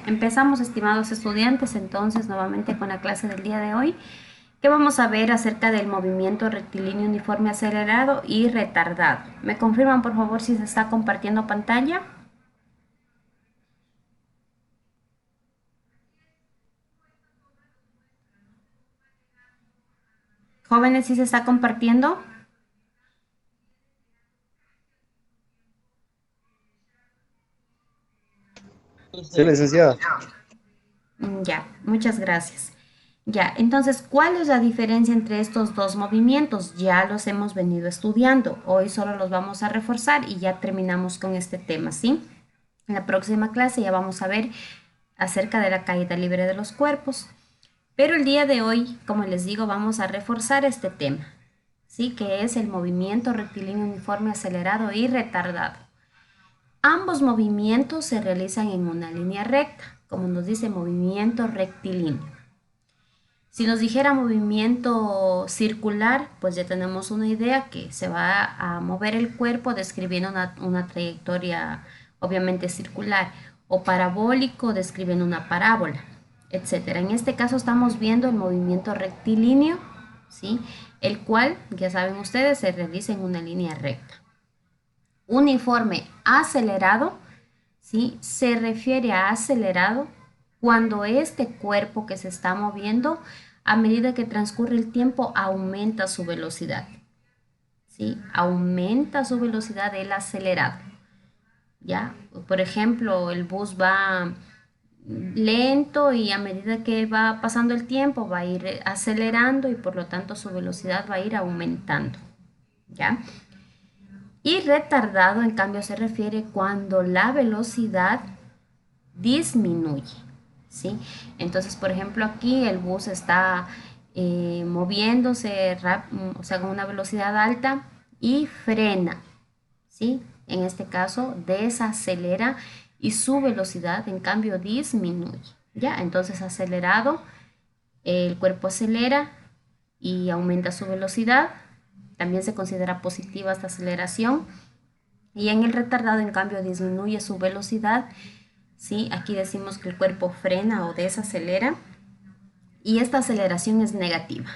Empezamos, estimados estudiantes, entonces nuevamente con la clase del día de hoy, que vamos a ver acerca del movimiento rectilíneo uniforme acelerado y retardado. ¿Me confirman, por favor, si se está compartiendo pantalla? Jóvenes, ¿si se está compartiendo? Sí, licenciada. Ya, muchas gracias. Ya, entonces, ¿cuál es la diferencia entre estos dos movimientos? Ya los hemos venido estudiando. Hoy solo los vamos a reforzar y ya terminamos con este tema, ¿sí? En la próxima clase ya vamos a ver acerca de la caída libre de los cuerpos. Pero el día de hoy, como les digo, vamos a reforzar este tema, ¿sí? Que es el movimiento rectilíneo uniforme acelerado y retardado. Ambos movimientos se realizan en una línea recta, como nos dice movimiento rectilíneo. Si nos dijera movimiento circular, pues ya tenemos una idea que se va a mover el cuerpo describiendo una trayectoria obviamente circular, o parabólico describiendo una parábola, etcétera. En este caso estamos viendo el movimiento rectilíneo, ¿sí? El cual, ya saben ustedes, se realiza en una línea recta. Uniforme acelerado, ¿sí? Se refiere a acelerado cuando este cuerpo que se está moviendo, a medida que transcurre el tiempo, aumenta su velocidad, ¿sí? Aumenta su velocidad el acelerado, ¿ya? Por ejemplo, el bus va lento y a medida que va pasando el tiempo va a ir acelerando y por lo tanto su velocidad va a ir aumentando, ¿ya? Y retardado, en cambio, se refiere cuando la velocidad disminuye, ¿sí? Entonces, por ejemplo, aquí el bus está moviéndose, o sea, con una velocidad alta y frena, ¿sí? En este caso, desacelera y su velocidad, en cambio, disminuye, ¿ya? Entonces, acelerado, el cuerpo acelera y aumenta su velocidad. También se considera positiva esta aceleración. Y en el retardado, en cambio, disminuye su velocidad. ¿Sí? Aquí decimos que el cuerpo frena o desacelera y esta aceleración es negativa.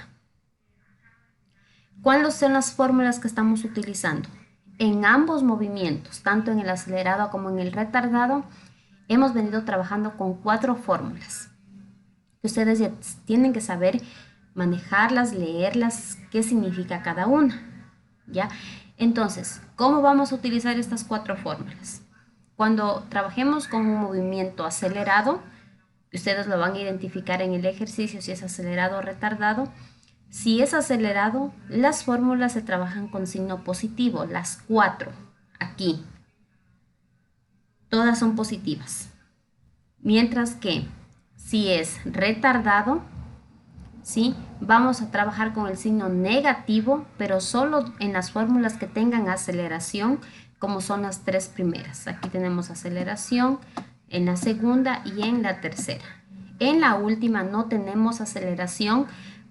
¿Cuáles son las fórmulas que estamos utilizando? En ambos movimientos, tanto en el acelerado como en el retardado, hemos venido trabajando con 4 fórmulas que ustedes ya tienen que saber manejarlas, leerlas, qué significa cada una, ¿ya? Entonces, ¿cómo vamos a utilizar estas 4 fórmulas? Cuando trabajemos con un movimiento acelerado, ustedes lo van a identificar en el ejercicio si es acelerado o retardado. Si es acelerado, las fórmulas se trabajan con signo positivo, las 4 aquí. Todas son positivas. Mientras que si es retardado, ¿sí? Vamos a trabajar con el signo negativo, pero solo en las fórmulas que tengan aceleración, como son las 3 primeras. Aquí tenemos aceleración en la segunda y en la tercera. En la última no tenemos aceleración,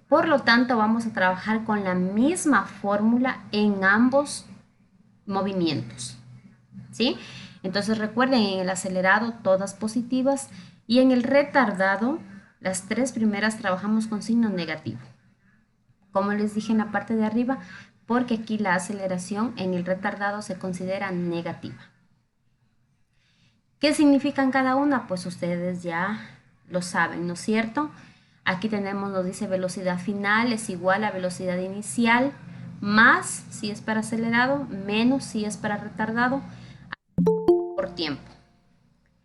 por lo tanto vamos a trabajar con la misma fórmula en ambos movimientos, ¿sí? Entonces recuerden, en el acelerado todas positivas y en el retardado las 3 primeras trabajamos con signo negativo. Como les dije en la parte de arriba, porque aquí la aceleración en el retardado se considera negativa. ¿Qué significan cada una? Pues ustedes ya lo saben, ¿no es cierto? Aquí tenemos, nos dice velocidad final es igual a velocidad inicial, más si es para acelerado, menos si es para retardado, por tiempo.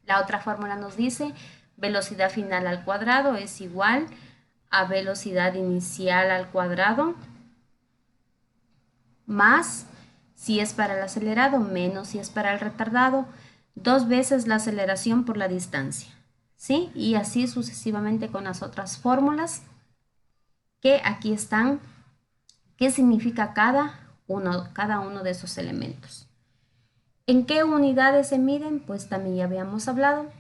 La otra fórmula nos dice velocidad final al cuadrado es igual a velocidad inicial al cuadrado, más si es para el acelerado, menos si es para el retardado, 2 veces la aceleración por la distancia, ¿sí? Y así sucesivamente con las otras fórmulas que aquí están, qué significa cada uno de esos elementos. ¿En qué unidades se miden? Pues también ya habíamos hablado.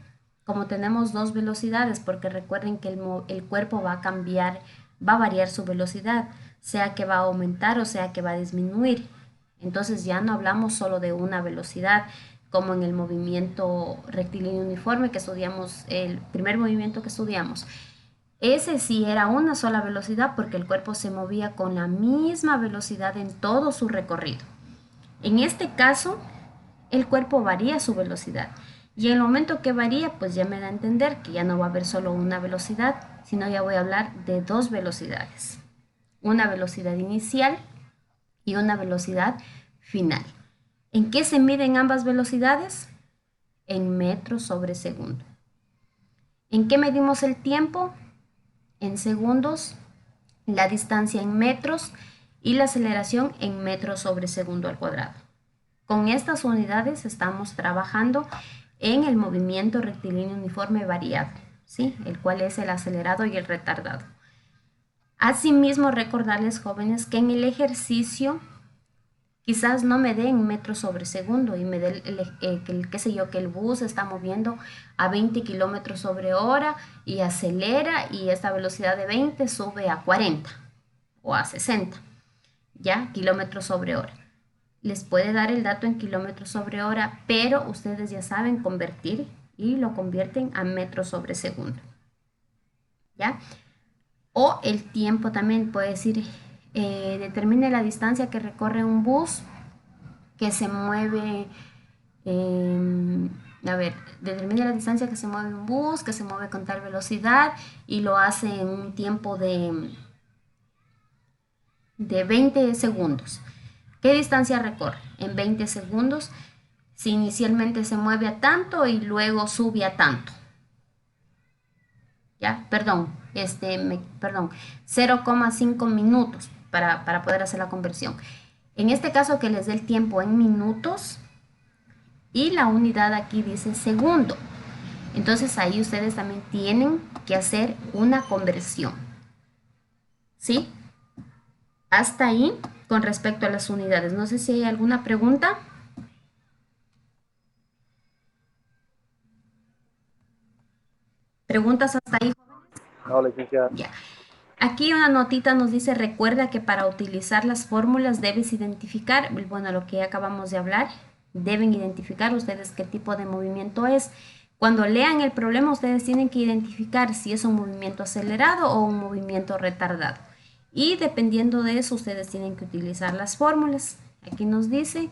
Como tenemos dos velocidades, porque recuerden que el cuerpo va a cambiar, va a variar su velocidad, sea que va a aumentar o sea que va a disminuir. Entonces ya no hablamos solo de una velocidad, como en el movimiento rectilíneo uniforme que estudiamos, el primer movimiento que estudiamos. Ese sí era una sola velocidad porque el cuerpo se movía con la misma velocidad en todo su recorrido. En este caso, el cuerpo varía su velocidad. Y en el momento que varía, pues ya me da a entender que ya no va a haber solo una velocidad, sino ya voy a hablar de dos velocidades. Una velocidad inicial y una velocidad final. ¿En qué se miden ambas velocidades? En metros sobre segundo. ¿En qué medimos el tiempo? En segundos, la distancia en metros y la aceleración en metros sobre segundo al cuadrado. Con estas unidades estamos trabajando en el movimiento rectilíneo uniforme variado, ¿sí? El cual es el acelerado y el retardado. Asimismo, recordarles, jóvenes, que en el ejercicio quizás no me dé en metros sobre segundo y me dé qué sé yo, que el bus está moviendo a 20 kilómetros sobre hora y acelera y esta velocidad de 20 sube a 40 o a 60, ¿ya? Kilómetros sobre hora. Les puede dar el dato en kilómetros sobre hora, pero ustedes ya saben convertir y lo convierten a metros sobre segundo, ¿ya? O el tiempo también puede decir, determine la distancia que recorre un bus que se mueve, a ver, determine la distancia que se mueve un bus, que se mueve con tal velocidad y lo hace en un tiempo de 20 segundos. ¿Qué distancia recorre? En 20 segundos, si inicialmente se mueve a tanto y luego sube a tanto. ¿Ya? Perdón, 0,5 minutos para poder hacer la conversión. En este caso que les dé el tiempo en minutos y la unidad aquí dice segundo. Entonces ahí ustedes también tienen que hacer una conversión. ¿Sí? Hasta ahí con respecto a las unidades. No sé si hay alguna pregunta. ¿Preguntas hasta ahí? No, licenciada. Ya. Aquí una notita nos dice, recuerda que para utilizar las fórmulas debes identificar, bueno, lo que acabamos de hablar, deben identificar ustedes qué tipo de movimiento es. Cuando lean el problema, ustedes tienen que identificar si es un movimiento acelerado o un movimiento retardado. Y dependiendo de eso, ustedes tienen que utilizar las fórmulas. Aquí nos dice,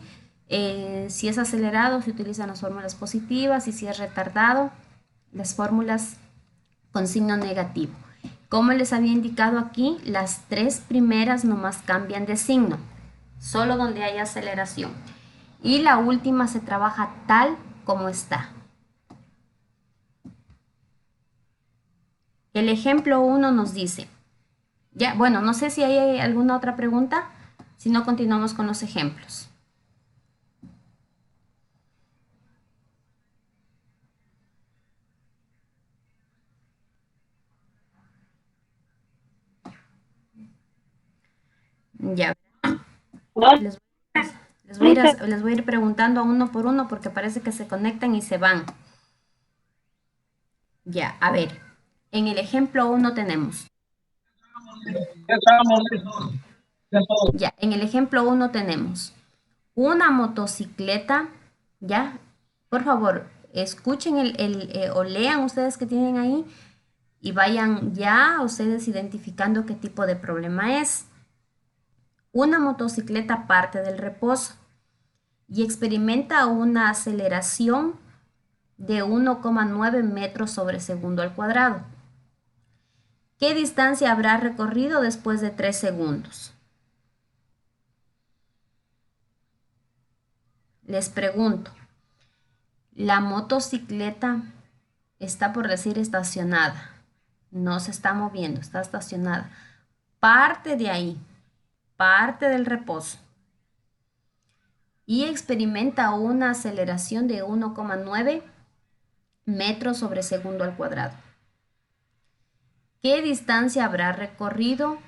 si es acelerado, se utilizan las fórmulas positivas y si es retardado, las fórmulas con signo negativo. Como les había indicado aquí, las tres primeras nomás cambian de signo, solo donde hay aceleración. Y la última se trabaja tal como está. El ejemplo 1 nos dice, ya, bueno, no sé si hay alguna otra pregunta, si no continuamos con los ejemplos. Ya, les, les voy a ir preguntando uno por uno porque parece que se conectan y se van. Ya, a ver, en el ejemplo 1 tenemos. Ya, en el ejemplo 1 tenemos una motocicleta, ¿ya? Por favor, escuchen o lean ustedes que tienen ahí y vayan ya ustedes identificando qué tipo de problema es. Una motocicleta parte del reposo y experimenta una aceleración de 1,9 metros sobre segundo al cuadrado. ¿Qué distancia habrá recorrido después de 3 segundos? Les pregunto, la motocicleta está por decir estacionada, no se está moviendo, está estacionada. Parte de ahí, parte del reposo y experimenta una aceleración de 1,9 metros sobre segundo al cuadrado. ¿Qué distancia habrá recorrido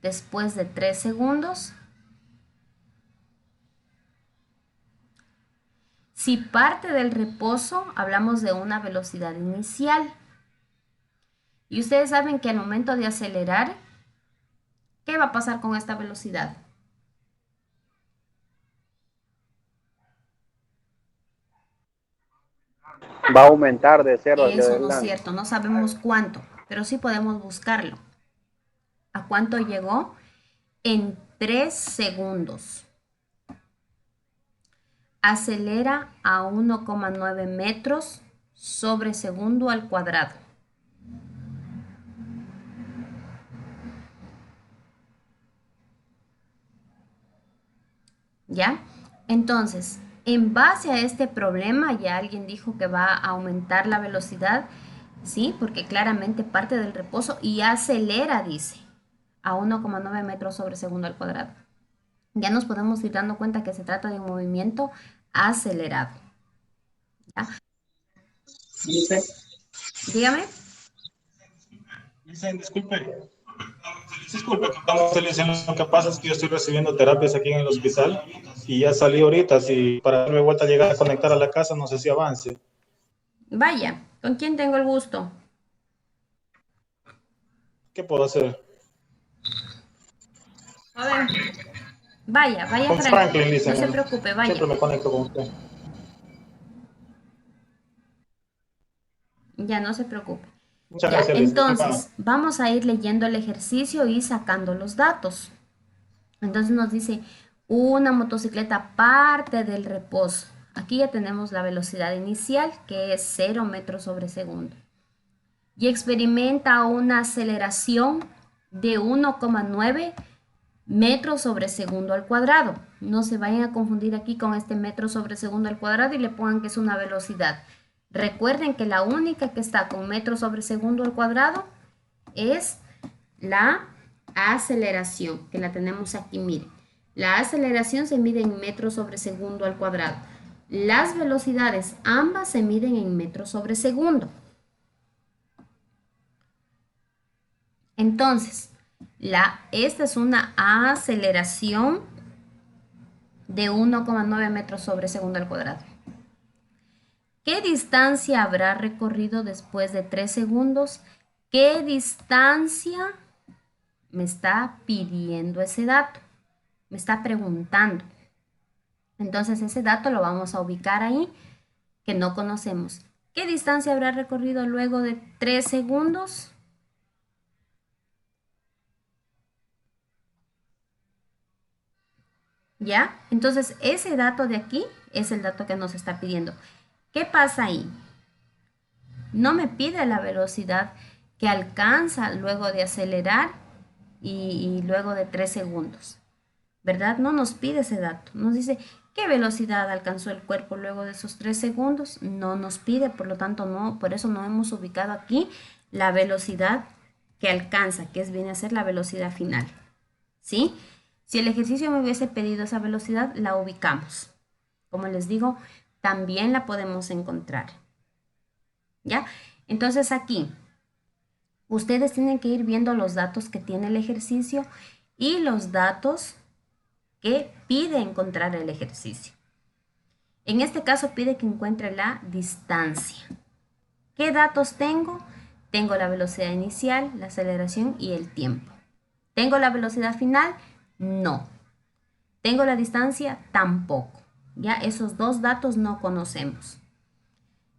después de 3 segundos? Si parte del reposo, hablamos de una velocidad inicial. Y ustedes saben que al momento de acelerar, ¿qué va a pasar con esta velocidad? Va a aumentar de cero hacia Eso no es adelante. cierto, no sabemos cuánto, pero sí podemos buscarlo. ¿A cuánto llegó? En 3 segundos. Acelera a 1,9 metros sobre segundo al cuadrado. ¿Ya? Entonces, en base a este problema, ya alguien dijo que va a aumentar la velocidad, ¿sí? Porque claramente parte del reposo y acelera, dice, a 1,9 metros sobre segundo al cuadrado. Ya nos podemos ir dando cuenta que se trata de un movimiento acelerado. ¿Ya? Dicen, Dígame. disculpe. Disculpe, lo que pasa es que yo estoy recibiendo terapias aquí en el hospital y ya salí ahorita. Si para darme vuelta a llegar a conectar a la casa, no sé si avance. Vaya, ¿con quién tengo el gusto? ¿Qué puedo hacer? Joven, vaya, vaya Con Franklin. Franklin, No se dicen. preocupe, vaya. Siempre me conecto con usted. Ya no se preocupe. Muchas Ya, gracias, Liz. Disculpa. entonces, vamos a ir leyendo el ejercicio y sacando los datos. Entonces nos dice, una motocicleta parte del reposo. Aquí ya tenemos la velocidad inicial, que es 0 metros sobre segundo. Y experimenta una aceleración de 1,9 metros sobre segundo al cuadrado. No se vayan a confundir aquí con este metro sobre segundo al cuadrado y le pongan que es una velocidad. Recuerden que la única que está con metros sobre segundo al cuadrado es la aceleración, que la tenemos aquí, miren. La aceleración se mide en metros sobre segundo al cuadrado. Las velocidades ambas se miden en metros sobre segundo. Entonces, esta es una aceleración de 1,9 metros sobre segundo al cuadrado. ¿Qué distancia habrá recorrido después de 3 segundos? ¿Qué distancia me está pidiendo ese dato? Me está preguntando. Entonces ese dato lo vamos a ubicar ahí, que no conocemos. ¿Qué distancia habrá recorrido luego de 3 segundos? ¿Ya? Entonces ese dato de aquí es el dato que nos está pidiendo. ¿Qué pasa ahí? No me pide la velocidad que alcanza luego de acelerar y luego de 3 segundos, ¿verdad? No nos pide ese dato. Nos dice, ¿qué velocidad alcanzó el cuerpo luego de esos 3 segundos? No nos pide, por lo tanto, no, por eso no hemos ubicado aquí la velocidad que alcanza, viene a ser la velocidad final, ¿sí? Si el ejercicio me hubiese pedido esa velocidad, la ubicamos. Como les digo, también la podemos encontrar, ¿ya? Entonces aquí, ustedes tienen que ir viendo los datos que tiene el ejercicio y los datos que pide encontrar el ejercicio. En este caso pide que encuentre la distancia. ¿Qué datos tengo? Tengo la velocidad inicial, la aceleración y el tiempo. ¿Tengo la velocidad final? No. ¿Tengo la distancia? Tampoco. Ya esos dos datos no conocemos.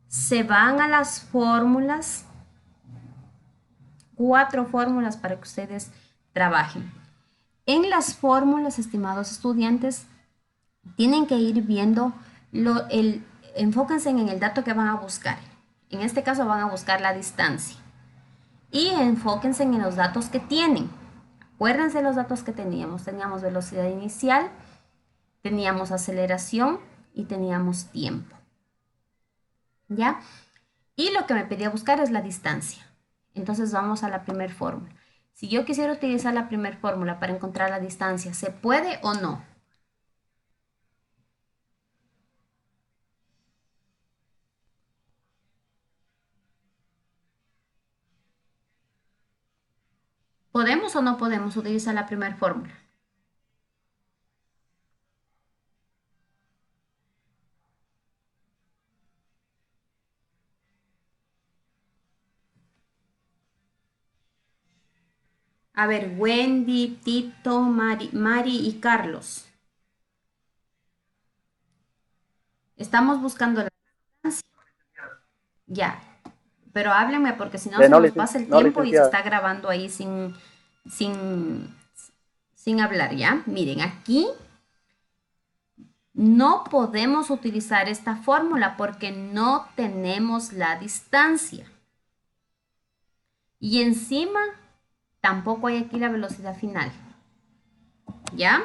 Se van a las fórmulas, 4 fórmulas para que ustedes trabajen. En las fórmulas, estimados estudiantes, tienen que ir viendo, enfóquense en el dato que van a buscar. En este caso van a buscar la distancia. Y enfóquense en los datos que tienen. Acuérdense los datos que teníamos. Teníamos velocidad inicial, teníamos aceleración y teníamos tiempo. ¿Ya? Y lo que me pedía buscar es la distancia. Entonces vamos a la primera fórmula. Si yo quisiera utilizar la primera fórmula para encontrar la distancia, ¿se puede o no? ¿Podemos o no podemos utilizar la primera fórmula? A ver, Wendy, Tito, Mari y Carlos. Estamos buscando la distancia. Ya, pero háblenme porque si no se No, nos pasa el no, tiempo y se licenciada. está grabando ahí sin, sin hablar, ¿ya? Miren, aquí no podemos utilizar esta fórmula porque no tenemos la distancia. Y encima tampoco hay aquí la velocidad final, ¿ya?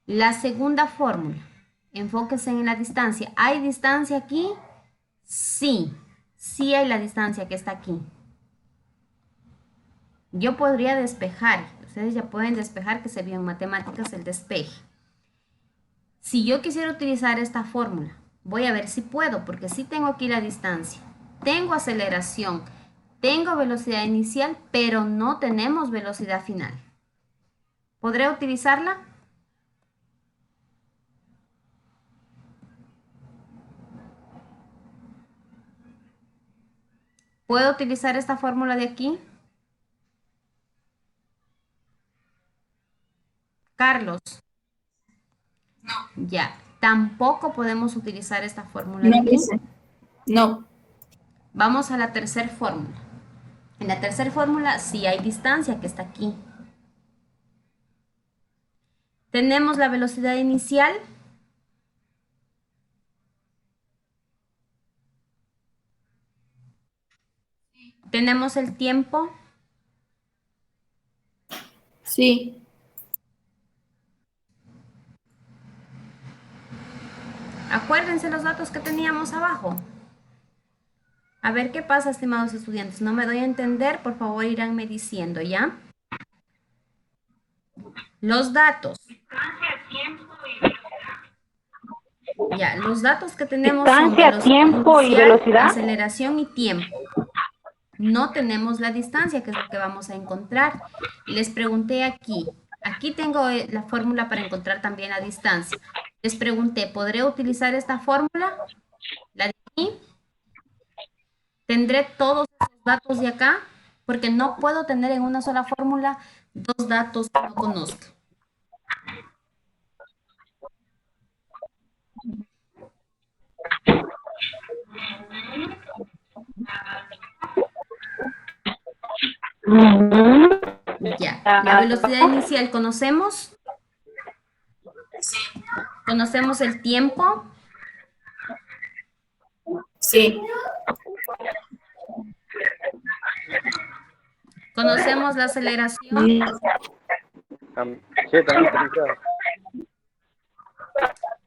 La segunda fórmula, enfóquense en la distancia. ¿Hay distancia aquí? Sí, sí hay la distancia que está aquí. Yo podría despejar, ustedes ya pueden despejar que se vio en matemáticas el despeje. Si yo quisiera utilizar esta fórmula, voy a ver si puedo, porque sí tengo aquí la distancia. Tengo aceleración, tengo velocidad inicial, pero no tenemos velocidad final. ¿Podré utilizarla? ¿Puedo utilizar esta fórmula de aquí? Carlos, ya. Tampoco podemos utilizar esta fórmula de No aquí. dice. No. Vamos a la tercera fórmula. En la tercera fórmula sí hay distancia que está aquí. Tenemos la velocidad inicial. Tenemos el tiempo. Sí. Acuérdense los datos que teníamos abajo. A ver qué pasa, estimados estudiantes. No me doy a entender, por favor iránme diciendo, ¿ya? Los datos. Ya, los datos que tenemos son Distancia, tiempo y inicial, velocidad. aceleración y tiempo. No tenemos la distancia, que es lo que vamos a encontrar. Les pregunté aquí. Aquí tengo la fórmula para encontrar también la distancia. Les pregunté, ¿podré utilizar esta fórmula? La de aquí. ¿Tendré todos esos datos de acá? Porque no puedo tener en una sola fórmula dos datos que no conozco. Ya, la velocidad inicial conocemos. Conocemos el tiempo. Sí. Conocemos la aceleración. Sí, también, licenciada.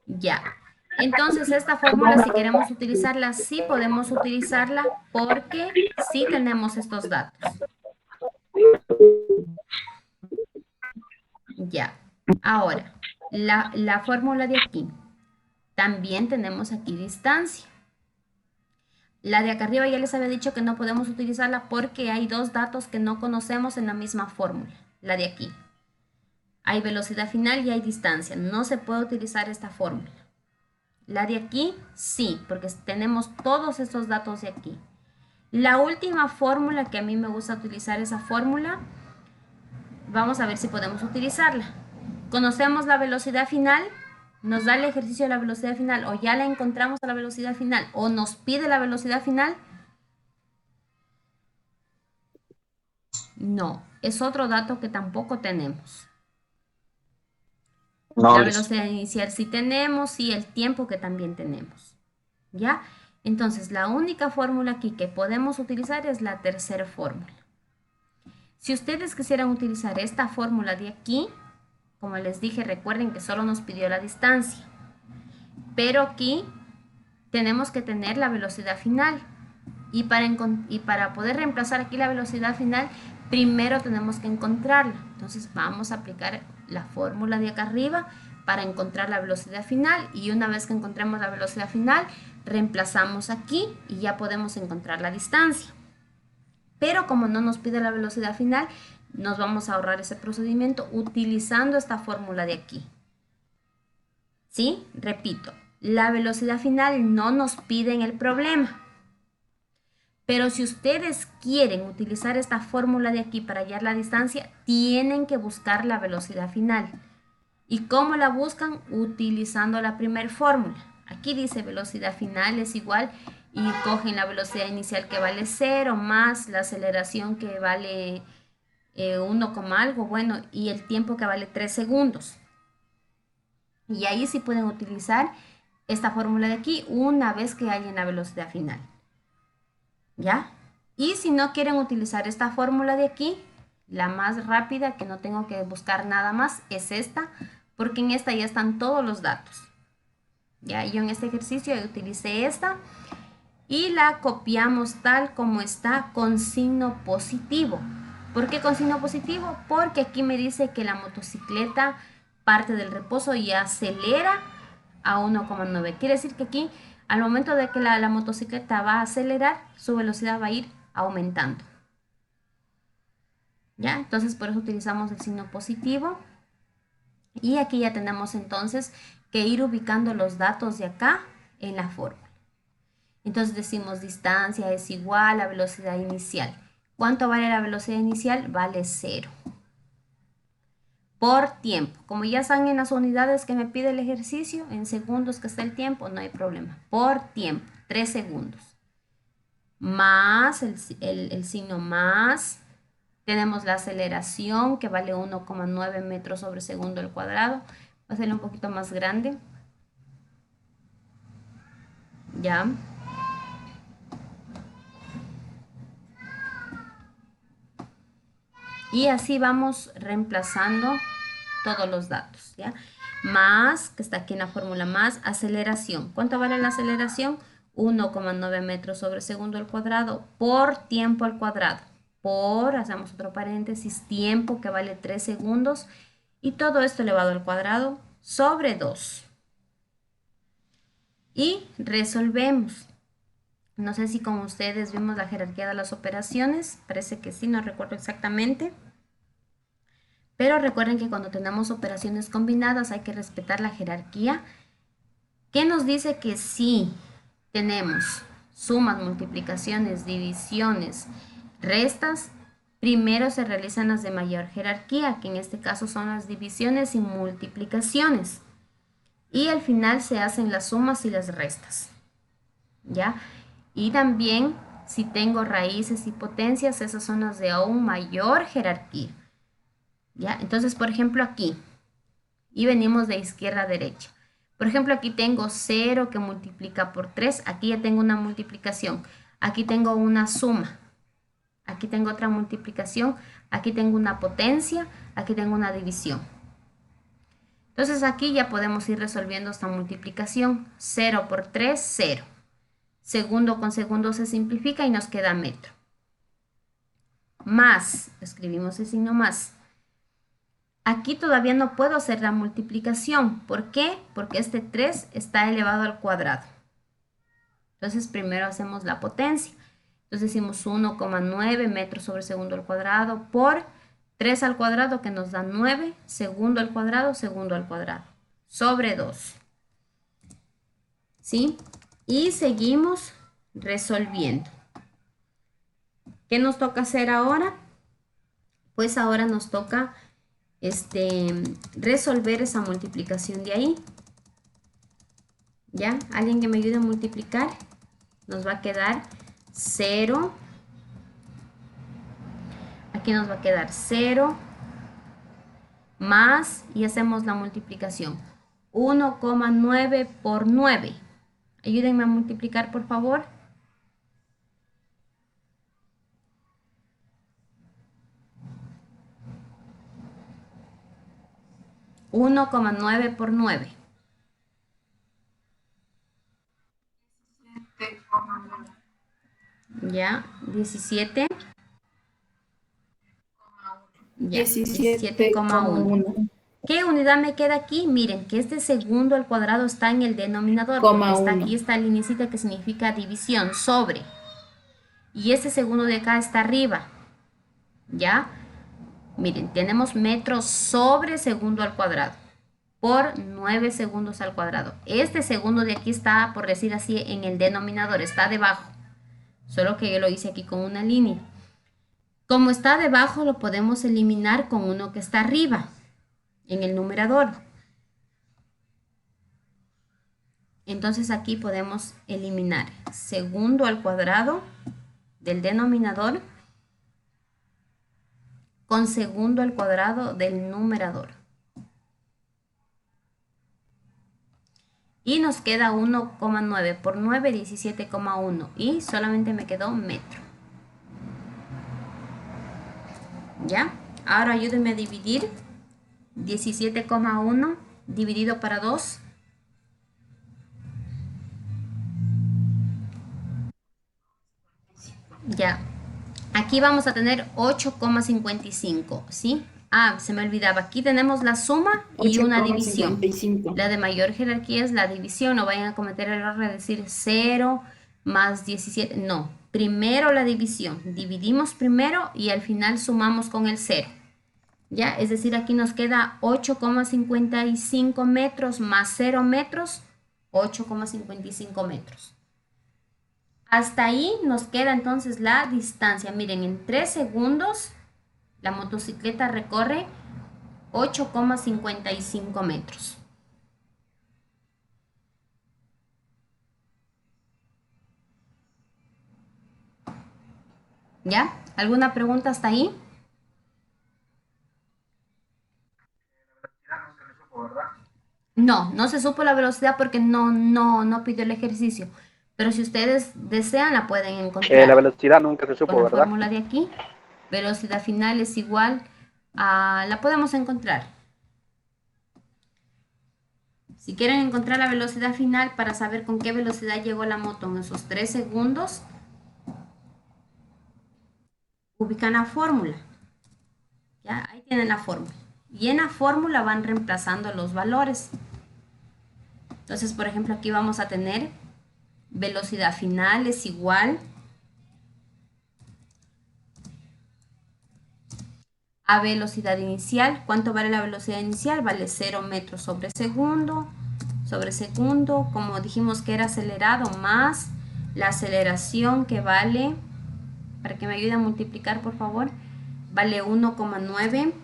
Ya. Entonces, esta fórmula, si queremos utilizarla, sí podemos utilizarla porque sí tenemos estos datos. Ya. Ahora, la fórmula de aquí. También tenemos aquí distancia. La de acá arriba ya les había dicho que no podemos utilizarla porque hay dos datos que no conocemos en la misma fórmula. La de aquí. Hay velocidad final y hay distancia. No se puede utilizar esta fórmula. La de aquí, sí, porque tenemos todos estos datos de aquí. La última fórmula que a mí me gusta utilizar esa fórmula, vamos a ver si podemos utilizarla. Conocemos la velocidad final, nos da el ejercicio de la velocidad final, o ya la encontramos a la velocidad final, o nos pide la velocidad final. No, es otro dato que tampoco tenemos. No, La velocidad inicial sí tenemos y el tiempo que también tenemos. ¿Ya? Entonces, la única fórmula aquí que podemos utilizar es la tercera fórmula. Si ustedes quisieran utilizar esta fórmula de aquí, como les dije, recuerden que solo nos pidió la distancia. Pero aquí tenemos que tener la velocidad final. Y para poder reemplazar aquí la velocidad final, primero tenemos que encontrarla. Entonces vamos a aplicar la fórmula de acá arriba para encontrar la velocidad final. Y una vez que encontremos la velocidad final, reemplazamos aquí y ya podemos encontrar la distancia. Pero como no nos pide la velocidad final, nos vamos a ahorrar ese procedimiento utilizando esta fórmula de aquí. ¿Sí? Repito, la velocidad final no nos pide en el problema. Pero si ustedes quieren utilizar esta fórmula de aquí para hallar la distancia, tienen que buscar la velocidad final. ¿Y cómo la buscan? Utilizando la primera fórmula. Aquí dice velocidad final es igual y cogen la velocidad inicial que vale 0 más la aceleración que vale 1, algo, bueno, y el tiempo que vale 3 segundos. Y ahí sí pueden utilizar esta fórmula de aquí una vez que hayan la velocidad final. ¿Ya? Y si no quieren utilizar esta fórmula de aquí, la más rápida, que no tengo que buscar nada más, es esta, porque en esta ya están todos los datos. Ya, yo en este ejercicio utilicé esta y la copiamos tal como está con signo positivo. ¿Por qué con signo positivo? Porque aquí me dice que la motocicleta parte del reposo y acelera a 1,9. Quiere decir que aquí, al momento de que la motocicleta va a acelerar, su velocidad va a ir aumentando. ¿Ya? Entonces, por eso utilizamos el signo positivo. Y aquí ya tenemos entonces que ir ubicando los datos de acá en la fórmula. Entonces decimos distancia es igual a velocidad inicial. ¿Cuánto vale la velocidad inicial? Vale 0. Por tiempo. Como ya están en las unidades que me pide el ejercicio, en segundos que está el tiempo, no hay problema. Por tiempo, 3 segundos. Más el signo más. Tenemos la aceleración que vale 1,9 metros sobre segundo al cuadrado. Voy a hacerlo un poquito más grande. Ya. Y así vamos reemplazando todos los datos, ¿ya? Más, que está aquí en la fórmula más, aceleración. ¿Cuánto vale la aceleración? 1,9 metros sobre segundo al cuadrado por tiempo al cuadrado. Por, hacemos otro paréntesis, tiempo que vale 3 segundos. Y todo esto elevado al cuadrado sobre 2. Y resolvemos. No sé si con ustedes vimos la jerarquía de las operaciones. Parece que sí, no recuerdo exactamente. Pero recuerden que cuando tenemos operaciones combinadas hay que respetar la jerarquía. ¿Qué nos dice que sí tenemos sumas, multiplicaciones, divisiones, restas? Primero se realizan las de mayor jerarquía, que en este caso son las divisiones y multiplicaciones. Y al final se hacen las sumas y las restas. ¿Ya? Y también, si tengo raíces y potencias, esas son las de aún mayor jerarquía. ¿Ya? Entonces, por ejemplo, aquí, y venimos de izquierda a derecha. Por ejemplo, aquí tengo 0 que multiplica por 3. Aquí ya tengo una multiplicación. Aquí tengo una suma. Aquí tengo otra multiplicación. Aquí tengo una potencia. Aquí tengo una división. Entonces, aquí ya podemos ir resolviendo esta multiplicación. 0 por 3, 0. Segundo con segundo se simplifica y nos queda metro. Más, escribimos el signo más. Aquí todavía no puedo hacer la multiplicación. ¿Por qué? Porque este 3 está elevado al cuadrado. Entonces primero hacemos la potencia. Entonces decimos 1,9 metros sobre segundo al cuadrado por 3 al cuadrado que nos da 9, segundo al cuadrado, sobre 2. ¿Sí? Y seguimos resolviendo. ¿Qué nos toca hacer ahora? Pues ahora nos toca resolver esa multiplicación de ahí. ¿Ya? ¿Alguien que me ayude a multiplicar? Nos va a quedar 0. Aquí nos va a quedar 0 más, y hacemos la multiplicación. 1,9 por 9. Ayúdenme a multiplicar, por favor. 1,9 por 9. Ya, 17. Ya, 17,1. ¿Qué unidad me queda aquí? Miren, que este segundo al cuadrado está en el denominador, porque está aquí esta linecita que significa división, sobre. Y este segundo de acá está arriba. ¿Ya? Miren, tenemos metros sobre segundo al cuadrado por 9 segundos al cuadrado. Este segundo de aquí está, por decir así, en el denominador, está debajo. Solo que yo lo hice aquí con una línea. Como está debajo, lo podemos eliminar con uno que está arriba, en el numerador. Entonces aquí podemos eliminar segundo al cuadrado del denominador con segundo al cuadrado del numerador. Y nos queda 1,9 por 9, 17,1. Y solamente me quedó metro. ¿Ya? Ahora ayúdenme a dividir 17,1 dividido para 2. Ya. Aquí vamos a tener 8,55, ¿sí? Ah, se me olvidaba. Aquí tenemos la suma y una división. 8,55. La de mayor jerarquía es la división. No vayan a cometer el error de decir 0 más 17. No. Primero la división. Dividimos primero y al final sumamos con el 0. ¿Ya? Es decir, aquí nos queda 8,55 metros más 0 metros. 8,55 metros. Hasta ahí nos queda entonces la distancia. Miren, en 3 segundos la motocicleta recorre 8,55 metros. ¿Ya? ¿Alguna pregunta hasta ahí? No, no se supo la velocidad porque no pidió el ejercicio. Pero si ustedes desean, la pueden encontrar. La velocidad nunca se Con supo, la ¿verdad? fórmula de aquí, velocidad final es igual a... La podemos encontrar. Si quieren encontrar la velocidad final para saber con qué velocidad llegó la moto en esos 3 segundos, ubican la fórmula. ¿Ya? Ahí tienen la fórmula. Y en la fórmula van reemplazando los valores. Entonces, por ejemplo, aquí vamos a tener velocidad final es igual a velocidad inicial. ¿Cuánto vale la velocidad inicial? Vale 0 metros sobre segundo. Como dijimos que era acelerado, más la aceleración que vale, para que me ayude a multiplicar por favor, vale 1,9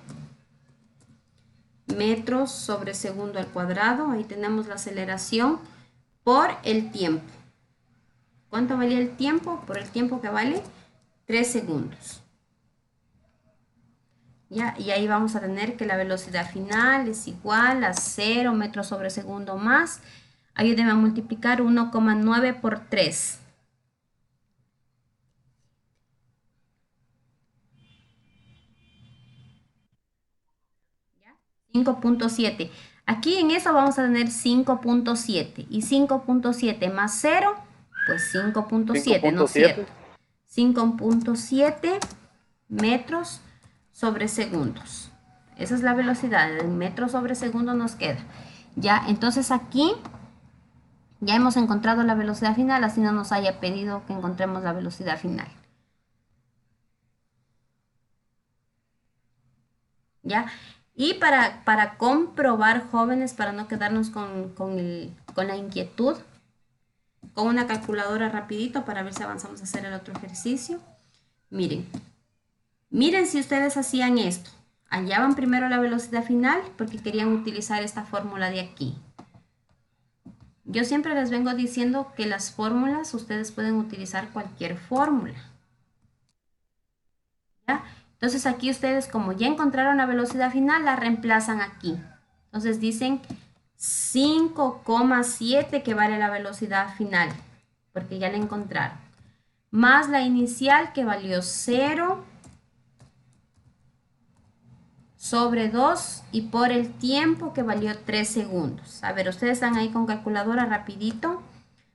metros sobre segundo al cuadrado. Ahí tenemos la aceleración por el tiempo. ¿Cuánto valía el tiempo? Por el tiempo que vale 3 segundos. ¿Ya? Y ahí vamos a tener que la velocidad final es igual a 0 metros sobre segundo más. Ayúdenme a multiplicar 1,9 por 3. 5,7. Aquí en eso vamos a tener 5,7. Y 5,7 más 0, pues 5,7, ¿no es cierto? 5,7 metros sobre segundos. Esa es la velocidad, en metros sobre segundo nos queda. Ya, entonces aquí ya hemos encontrado la velocidad final, así no nos haya pedido que encontremos la velocidad final. ¿Ya? Y para comprobar, jóvenes, para no quedarnos con la inquietud, con una calculadora rapidito para ver si avanzamos a hacer el otro ejercicio. Miren si ustedes hacían esto. Hallaban primero la velocidad final porque querían utilizar esta fórmula de aquí. Yo siempre les vengo diciendo que las fórmulas, ustedes pueden utilizar cualquier fórmula. ¿Ya? Entonces aquí ustedes, como ya encontraron la velocidad final, la reemplazan aquí. Entonces dicen 5,7 que vale la velocidad final, porque ya la encontraron. Más la inicial que valió 0 sobre 2 y por el tiempo que valió 3 segundos. A ver, ustedes están ahí con calculadora rapidito.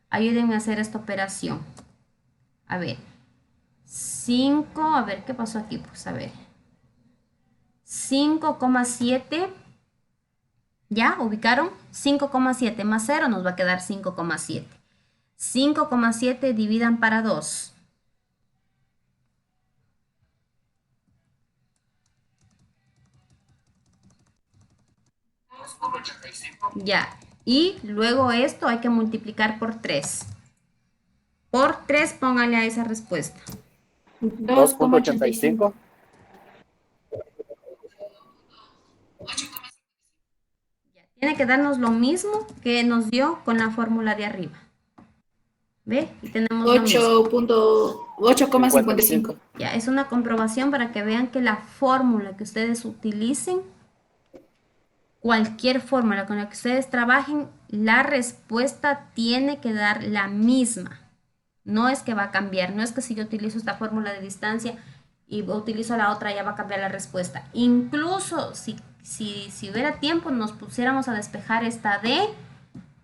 Ayúdenme a hacer esta operación. A ver. 5, a ver, ¿qué pasó aquí? Pues a ver. 5,7. ¿Ya? ¿Ubicaron? 5,7 más 0 nos va a quedar 5,7. 5,7 dividan para 2. Ya. Y luego esto hay que multiplicar por 3. Por 3 pónganle a esa respuesta. 2,85. Ya, Tiene que darnos lo mismo que nos dio con la fórmula de arriba. ¿Ve? Y tenemos lo mismo. 8,55. Ya, es una comprobación para que vean que la fórmula que ustedes utilicen, cualquier fórmula con la que ustedes trabajen, la respuesta tiene que dar la misma. No es que va a cambiar, no es que si yo utilizo esta fórmula de distancia y utilizo la otra ya va a cambiar la respuesta. Incluso si hubiera tiempo nos pusiéramos a despejar esta D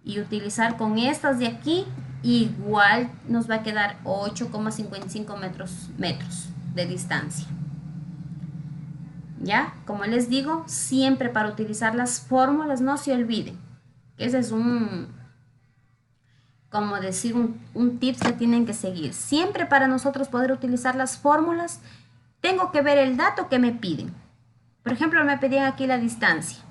y utilizar con estas de aquí, igual nos va a quedar 8,55 metros de distancia. ¿Ya? Como les digo, siempre para utilizar las fórmulas no se olviden. Ese es como decir, un tips que tienen que seguir. Siempre para nosotros poder utilizar las fórmulas, tengo que ver el dato que me piden. Por ejemplo, me pedían aquí la distancia.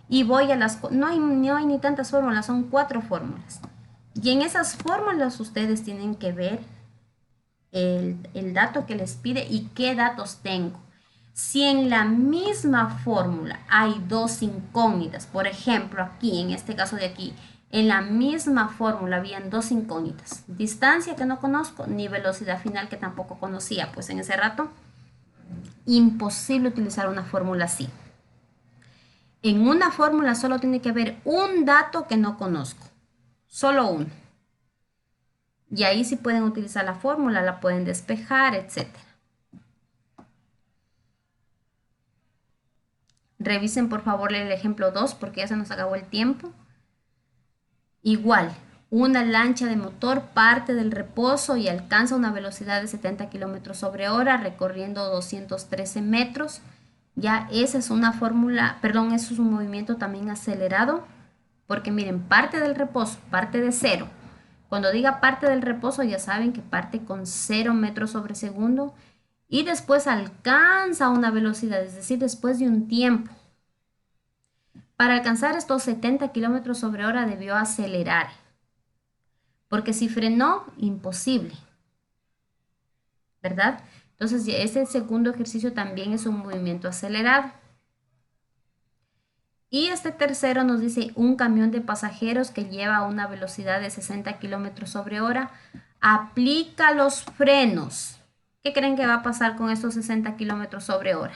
Y voy a las... No hay ni tantas fórmulas, son 4 fórmulas. Y en esas fórmulas ustedes tienen que ver el dato que les pide y qué datos tengo. Si en la misma fórmula hay 2 incógnitas, por ejemplo, aquí, en este caso de aquí, en la misma fórmula habían 2 incógnitas, distancia que no conozco, ni velocidad final que tampoco conocía, pues en ese rato, imposible utilizar una fórmula así. En una fórmula solo tiene que haber un dato que no conozco, solo uno. Y ahí sí pueden utilizar la fórmula, la pueden despejar, etc. Revisen por favor el ejemplo 2 porque ya se nos acabó el tiempo. Igual, una lancha de motor parte del reposo y alcanza una velocidad de 70 km/h recorriendo 213 metros. Ya esa es una fórmula, perdón, eso es un movimiento también acelerado, porque miren, parte del reposo, parte de cero. Cuando diga parte del reposo ya saben que parte con 0 metros sobre segundo y después alcanza una velocidad, es decir, después de un tiempo. Para alcanzar estos 70 km/h debió acelerar, porque si frenó, imposible, ¿verdad? Entonces, ese segundo ejercicio también es un movimiento acelerado. Y este tercero nos dice un camión de pasajeros que lleva a una velocidad de 60 km/h, aplica los frenos. ¿Qué creen que va a pasar con estos 60 km/h?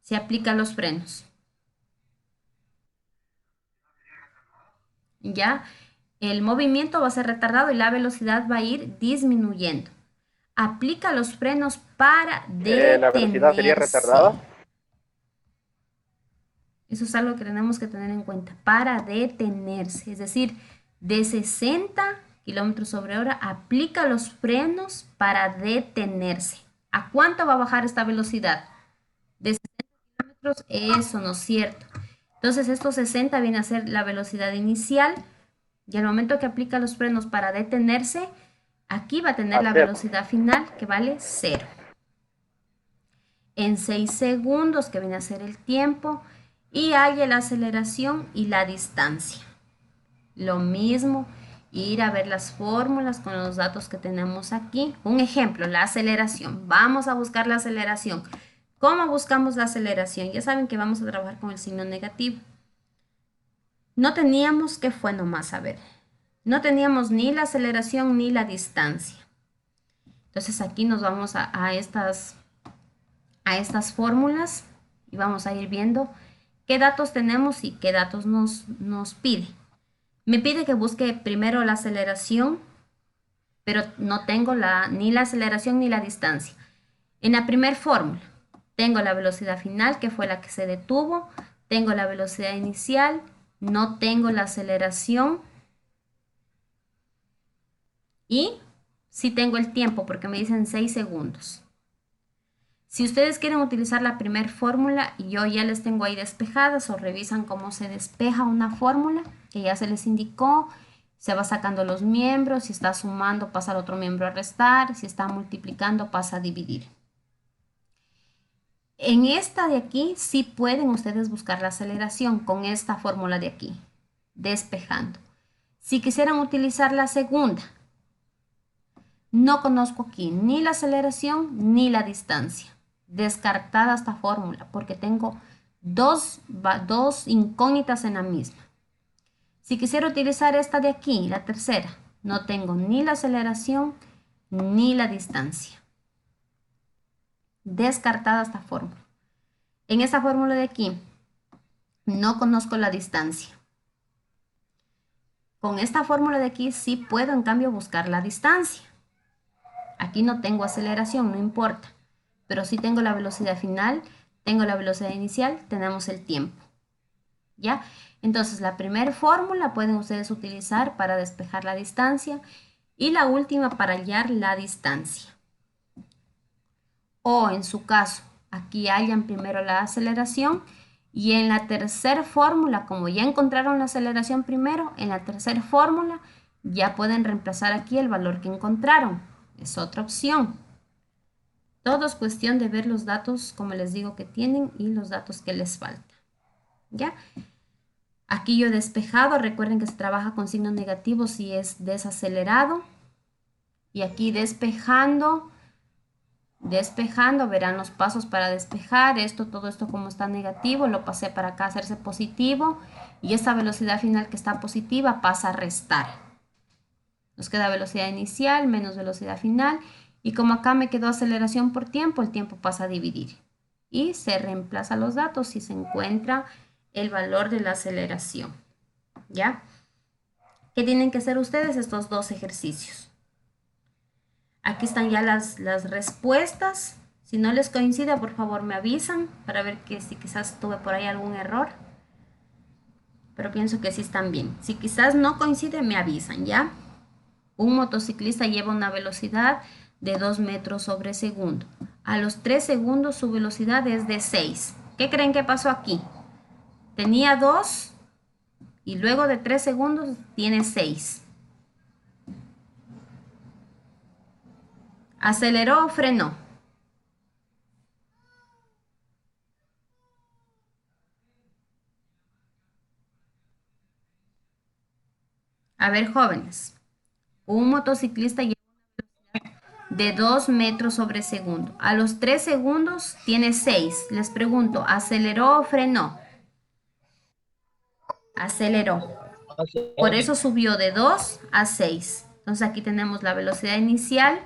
Se aplican los frenos. ¿Ya? El movimiento va a ser retardado y la velocidad va a ir disminuyendo. Aplica los frenos para detenerse. ¿La velocidad sería retardada? Eso es algo que tenemos que tener en cuenta. Para detenerse, es decir, de 60 km/h aplica los frenos para detenerse. ¿A cuánto va a bajar esta velocidad? De 60 kilómetros, eso no es cierto. Entonces estos 60 viene a ser la velocidad inicial y al momento que aplica los frenos para detenerse, aquí va a tener la velocidad final que vale 0. En 6 segundos, que viene a ser el tiempo, y hay la aceleración y la distancia. Lo mismo, ir a ver las fórmulas con los datos que tenemos aquí. Un ejemplo, la aceleración. Vamos a buscar la aceleración. ¿Cómo buscamos la aceleración? Ya saben que vamos a trabajar con el signo negativo. No teníamos, ¿qué fue nomás? A ver, no teníamos ni la aceleración ni la distancia. Entonces aquí nos vamos a estas fórmulas y vamos a ir viendo qué datos tenemos y qué datos nos pide. Me pide que busque primero la aceleración, pero no tengo ni la aceleración ni la distancia. En la primera fórmula tengo la velocidad final, que fue la que se detuvo, tengo la velocidad inicial, no tengo la aceleración y sí tengo el tiempo porque me dicen 6 segundos. Si ustedes quieren utilizar la primera fórmula, yo ya les tengo ahí despejadas o revisan cómo se despeja una fórmula, que ya se les indicó, se va sacando los miembros, si está sumando pasa al otro miembro a restar, si está multiplicando pasa a dividir. En esta de aquí sí pueden ustedes buscar la aceleración con esta fórmula de aquí, despejando. Si quisieran utilizar la segunda, no conozco aquí ni la aceleración ni la distancia. Descartada esta fórmula porque tengo dos incógnitas en la misma. Si quisiera utilizar esta de aquí, la tercera, no tengo ni la aceleración ni la distancia. Descartada esta fórmula. En esta fórmula de aquí, no conozco la distancia. Con esta fórmula de aquí sí puedo en cambio buscar la distancia. Aquí no tengo aceleración, no importa. Pero sí tengo la velocidad final, tengo la velocidad inicial, tenemos el tiempo. ¿Ya? Entonces la primera fórmula pueden ustedes utilizar para despejar la distancia y la última para hallar la distancia. O en su caso, aquí hallan primero la aceleración y en la tercera fórmula, como ya encontraron la aceleración primero, en la tercera fórmula ya pueden reemplazar aquí el valor que encontraron. Es otra opción. Todo es cuestión de ver los datos, como les digo, que tienen y los datos que les faltan. ¿Ya? Aquí yo he despejado, recuerden que se trabaja con signo negativo si es desacelerado. Y aquí despejando, verán los pasos para despejar. Todo esto como está negativo, lo pasé para acá a hacerse positivo. Y esta velocidad final que está positiva pasa a restar. Nos queda velocidad inicial menos velocidad final. Y como acá me quedó aceleración por tiempo, el tiempo pasa a dividir. Y se reemplaza los datos si se encuentra el valor de la aceleración. ¿Ya? ¿Qué tienen que hacer ustedes estos dos ejercicios? Aquí están ya las respuestas. Si no les coincide, por favor me avisan para ver que si quizás tuve por ahí algún error. Pero pienso que sí están bien. Si quizás no coincide, me avisan, ¿ya? Un motociclista lleva una velocidad de 2 metros sobre segundo. A los 3 segundos su velocidad es de 6. ¿Qué creen que pasó aquí? Tenía 2 y luego de 3 segundos tiene 6. ¿Aceleró o frenó? A ver, jóvenes. Un motociclista lleva una velocidad de 2 metros sobre segundo. A los 3 segundos tiene 6. Les pregunto, ¿aceleró o frenó? Aceleró. Por eso subió de 2 a 6. Entonces aquí tenemos la velocidad inicial,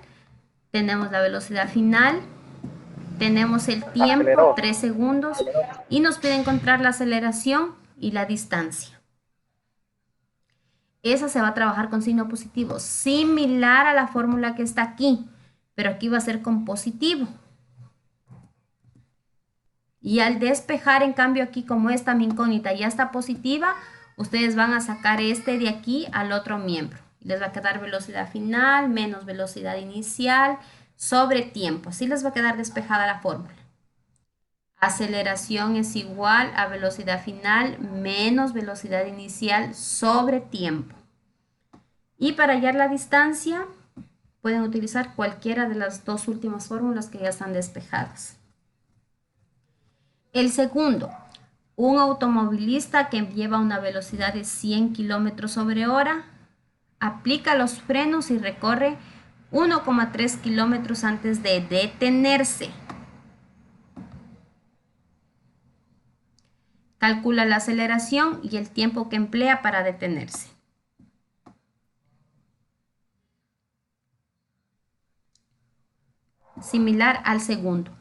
tenemos la velocidad final, tenemos el tiempo, Aceleró. 3 segundos, y nos pide encontrar la aceleración y la distancia. Esa se va a trabajar con signo positivo, similar a la fórmula que está aquí, pero aquí va a ser con positivo. Y al despejar, en cambio, aquí como esta mi incógnita ya está positiva, ustedes van a sacar este de aquí al otro miembro. Les va a quedar velocidad final menos velocidad inicial sobre tiempo. Así les va a quedar despejada la fórmula. Aceleración es igual a velocidad final menos velocidad inicial sobre tiempo. Y para hallar la distancia, pueden utilizar cualquiera de las dos últimas fórmulas que ya están despejadas. El segundo, un automovilista que lleva una velocidad de 100 kilómetros sobre hora, aplica los frenos y recorre 1,3 kilómetros antes de detenerse. Calcula la aceleración y el tiempo que emplea para detenerse. Similar al segundo.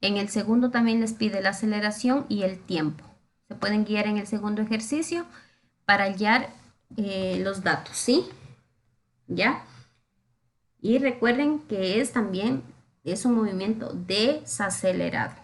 En el segundo también les pide la aceleración y el tiempo. Se pueden guiar en el segundo ejercicio para hallar los datos, ¿sí? ¿Ya? Y recuerden que también es un movimiento desacelerado.